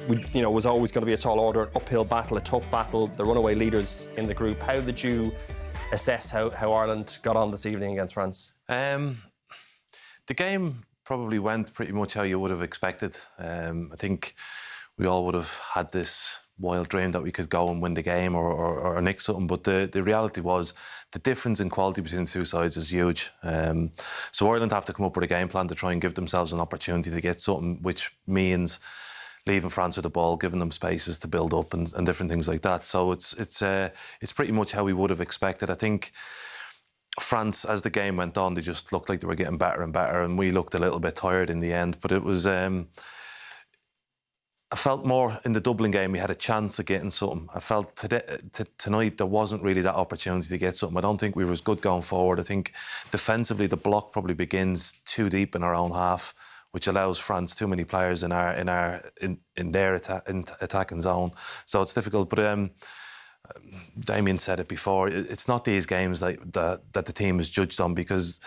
was always going to be a tall order, uphill battle, a tough battle, the runaway leaders in the group. How did you assess how Ireland got on this evening against France? The game probably went pretty much how you would have expected. I think we all would have had this wild dream that we could go and win the game or nick something, but the reality was the difference in quality between the two sides is huge. So Ireland have to come up with a game plan to try and give themselves an opportunity to get something, which means leaving France with the ball, giving them spaces to build up and different things like that. So it's pretty much how we would have expected. I think France, as the game went on, they just looked like they were getting better and better, and we looked a little bit tired in the end. But it was, I felt more in the Dublin game we had a chance of getting something. I felt tonight there wasn't really that opportunity to get something. I don't think we were as good going forward. I think defensively the block probably begins too deep in our own half, which allows France too many players in their attacking zone. So it's difficult. But Damien said it before. It's not these games that the team is judged on, because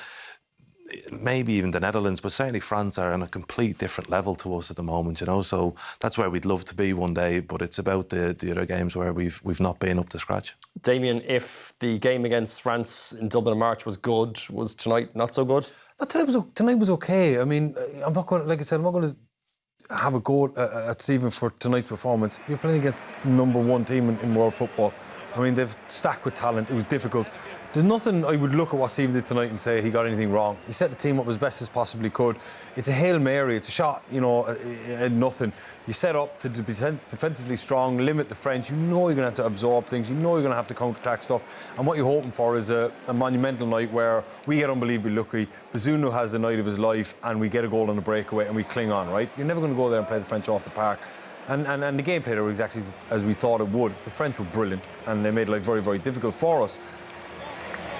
maybe even the Netherlands, but certainly France are on a complete different level to us at the moment, So that's where we'd love to be one day, but it's about the other games where we've not been up to scratch. Damien, if the game against France in Dublin in March was good, was tonight not so good? Tonight was okay. I mean, I'm not going to, like I said, I'm not going to have a go at Stephen for tonight's performance. You're playing against the #1 team in world football. I mean, they've stacked with talent. It was difficult. There's nothing I would look at what Stephen did tonight and say he got anything wrong. He set the team up as best as possibly could. It's a Hail Mary, it's a shot, at nothing. You set up to be defensively strong, limit the French. You know you're going to have to absorb things. You know you're going to have to counter-attack stuff. And what you're hoping for is a monumental night where we get unbelievably lucky. Bazunu has the night of his life and we get a goal on a breakaway and we cling on, right? You're never going to go there and play the French off the park. And the game played out exactly as we thought it would. The French were brilliant and they made life very, very difficult for us.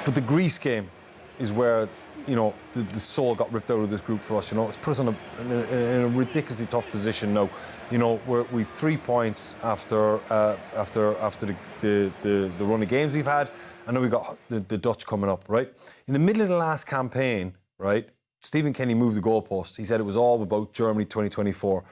But the Greece game is where, the soul got ripped out of this group for us, It's put us in a ridiculously tough position now. We've 3 points after the run of games we've had, and then we've got the Dutch coming up, right? In the middle of the last campaign, right, Stephen Kenny moved the goalpost. He said it was all about Germany 2024.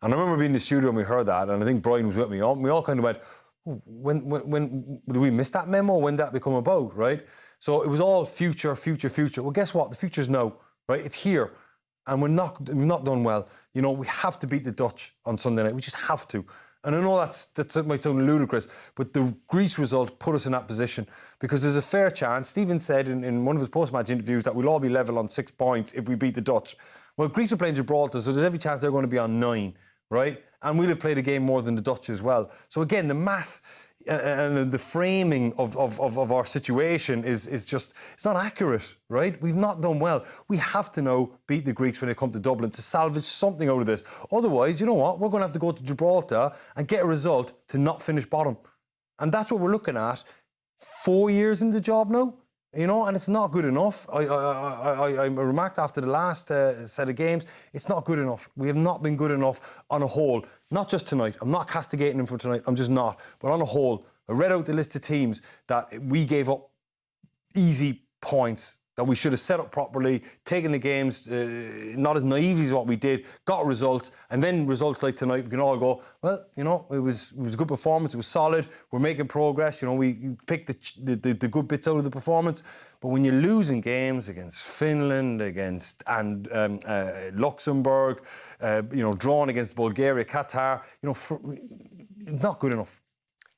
And I remember being in the studio and we heard that, and I think Brian was with me. We all kind of went, when did we miss that memo? When did that become about, right? So it was all future. Well, guess what? The future's now, right? It's here. And we've not done well. We have to beat the Dutch on Sunday night. We just have to. And I know that might sound ludicrous, but the Greece result put us in that position because there's a fair chance. Stephen said in one of his post-match interviews that we'll all be level on 6 points if we beat the Dutch. Well, Greece are playing Gibraltar, so there's every chance they're going to be on 9, right? And we'll have played a game more than the Dutch as well. So again, the math and the framing of our situation is just, it's not accurate, right? We've not done well. We have to now beat the Greeks when they come to Dublin to salvage something out of this. Otherwise, you know what? We're going to have to go to Gibraltar and get a result to not finish bottom. And that's what we're looking at 4 years in the job now. And it's not good enough. I remarked after the last set of games, it's not good enough. We have not been good enough on a whole. Not just tonight. I'm not castigating them for tonight. I'm just not. But on a whole, I read out the list of teams that we gave up easy points, that we should have set up properly, taken the games not as naively as what we did, got results, and then results like tonight, we can all go, well, it was a good performance, it was solid, we're making progress, we picked the good bits out of the performance. But when you're losing games against Finland, against Luxembourg, drawn against Bulgaria, Qatar, it's not good enough.